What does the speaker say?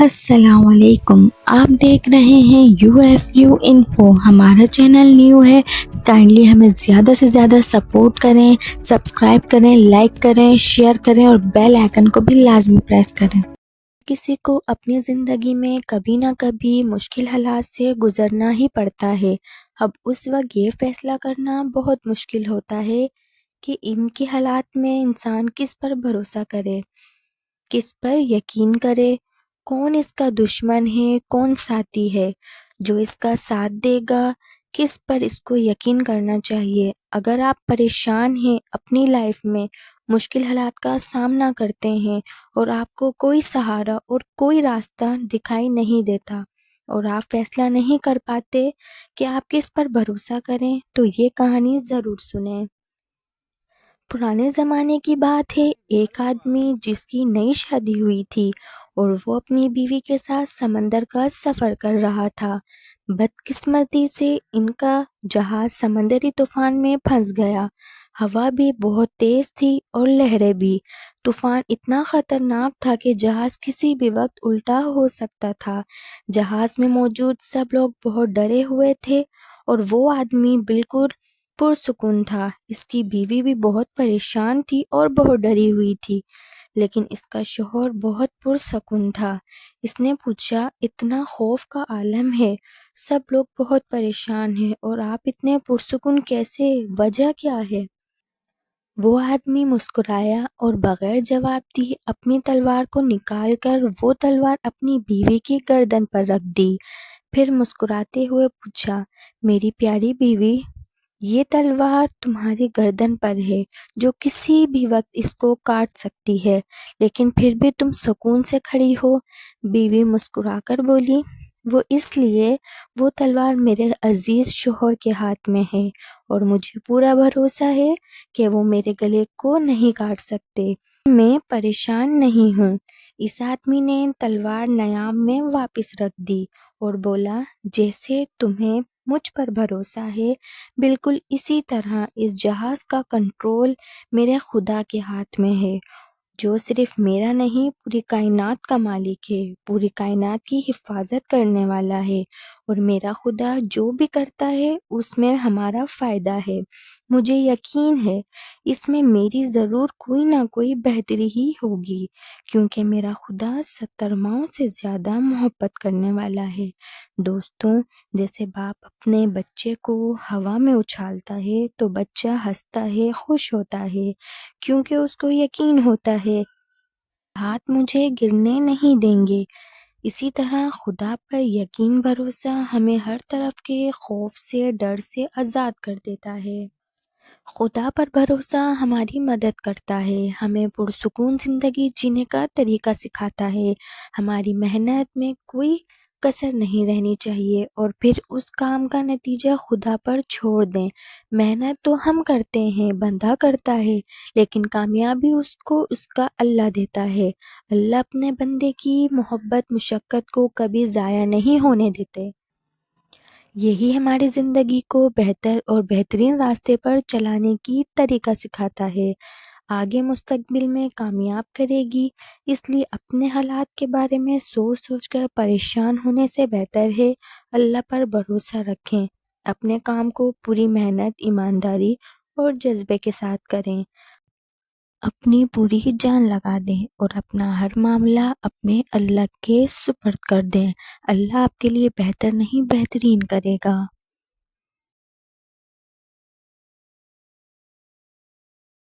السلام علیکم، آپ دیکھ رہے ہیں UFU انفو۔ ہمارا چینل نیو ہے، کائنڈلی ہمیں زیادہ سے زیادہ سپورٹ کریں، سبسکرائب کریں، لائک کریں، شیئر کریں اور بیل آئیکن کو بھی لازمی پریس کریں۔ کسی کو اپنی زندگی میں کبھی نہ کبھی مشکل حالات سے گزرنا ہی پڑتا ہے۔ اب اس وقت یہ فیصلہ کرنا بہت مشکل ہوتا ہے کہ ان کے حالات میں انسان کس پر بھروسہ کرے، کس پر یقین کرے، کون اس کا دشمن ہے، کون ساتھی ہے جو اس کا ساتھ دے گا، کس پر اس کو یقین کرنا چاہیے۔ اگر آپ پریشان ہیں، اپنی لائف میں مشکل حالات کا سامنا کرتے ہیں اور آپ کو کوئی سہارا اور کوئی راستہ دکھائی نہیں دیتا اور آپ فیصلہ نہیں کر پاتے کہ آپ کس پر بھروسہ کریں، تو یہ کہانی ضرور سنیں۔ پرانے زمانے کی بات ہے، ایک آدمی جس کی نئی شادی ہوئی تھی اور وہ اپنی بیوی کے ساتھ سمندر کا سفر کر رہا تھا۔ بدقسمتی سے ان کا جہاز سمندری طوفان میں پھنس گیا۔ ہوا بھی بہت تیز تھی اور لہریں بھی۔ طوفان اتنا خطرناک تھا کہ جہاز کسی بھی وقت الٹا ہو سکتا تھا۔ جہاز میں موجود سب لوگ بہت ڈرے ہوئے تھے اور وہ آدمی بالکل پرسکون تھا۔ اس کی بیوی بھی بہت پریشان تھی اور بہت ڈری ہوئی تھی، لیکن اس کا شوہر بہت پرسکون تھا۔ اس نے پوچھا، اتنا خوف کا عالم ہے، سب لوگ بہت پریشان ہیں اور آپ اتنے پرسکون کیسے؟ وجہ کیا ہے؟ وہ آدمی مسکرایا اور بغیر جواب دیے اپنی تلوار کو نکال کر وہ تلوار اپنی بیوی کی گردن پر رکھ دی۔ پھر مسکراتے ہوئے پوچھا، میری پیاری بیوی، یہ تلوار تمہاری گردن پر ہے جو کسی بھی وقت اس کو کاٹ سکتی ہے، لیکن پھر بھی تم سکون سے کھڑی ہو۔ بیوی مسکرا کر بولی، وہ اس لیے وہ تلوار میرے عزیز شوہر کے ہاتھ میں ہے اور مجھے پورا بھروسہ ہے کہ وہ میرے گلے کو نہیں کاٹ سکتے۔ میں پریشان نہیں ہوں۔ اس آدمی نے تلوار نیام میں واپس رکھ دی اور بولا، جیسے تمہیں مجھ پر بھروسہ ہے، بالکل اسی طرح اس جہاز کا کنٹرول میرے خدا کے ہاتھ میں ہے، جو صرف میرا نہیں پوری کائنات کا مالک ہے، پوری کائنات کی حفاظت کرنے والا ہے، اور میرا خدا جو بھی کرتا ہے اس میں ہمارا فائدہ ہے۔ مجھے یقین ہے اس میں میری ضرور کوئی نہ کوئی بہتری ہی ہوگی، کیونکہ میرا خدا 70 ماؤں سے زیادہ محبت کرنے والا ہے۔ دوستوں، جیسے باپ اپنے بچے کو ہوا میں اچھالتا ہے تو بچہ ہنستا ہے، خوش ہوتا ہے، کیونکہ اس کو یقین ہوتا ہے ہاتھ مجھے گرنے نہیں دیں گے۔ اسی طرح خدا پر یقین بھروسہ ہمیں ہر طرف کے خوف سے، ڈر سے آزاد کر دیتا ہے۔ خدا پر بھروسہ ہماری مدد کرتا ہے، ہمیں پرسکون زندگی جینے کا طریقہ سکھاتا ہے۔ ہماری محنت میں کوئی کسر نہیں رہنی چاہیے اور پھر اس کام کا نتیجہ خدا پر چھوڑ دیں۔ محنت تو ہم کرتے ہیں، بندہ کرتا ہے، لیکن کامیابی اس کا اللہ دیتا ہے۔ اللہ اپنے بندے کی محبت مشقت کو کبھی ضائع نہیں ہونے دیتے۔ یہی ہماری زندگی کو بہتر اور بہترین راستے پر چلانے کی طریقہ سکھاتا ہے، آگے مستقبل میں کامیاب کرے گی۔ اس لیے اپنے حالات کے بارے میں سوچ سوچ کر پریشان ہونے سے بہتر ہے اللہ پر بھروسہ رکھیں، اپنے کام کو پوری محنت، ایمانداری اور جذبے کے ساتھ کریں، اپنی پوری جان لگا دیں اور اپنا ہر معاملہ اپنے اللہ کے سپرد کر دیں۔ اللہ آپ کے لیے بہتر نہیں بہترین کرے گا۔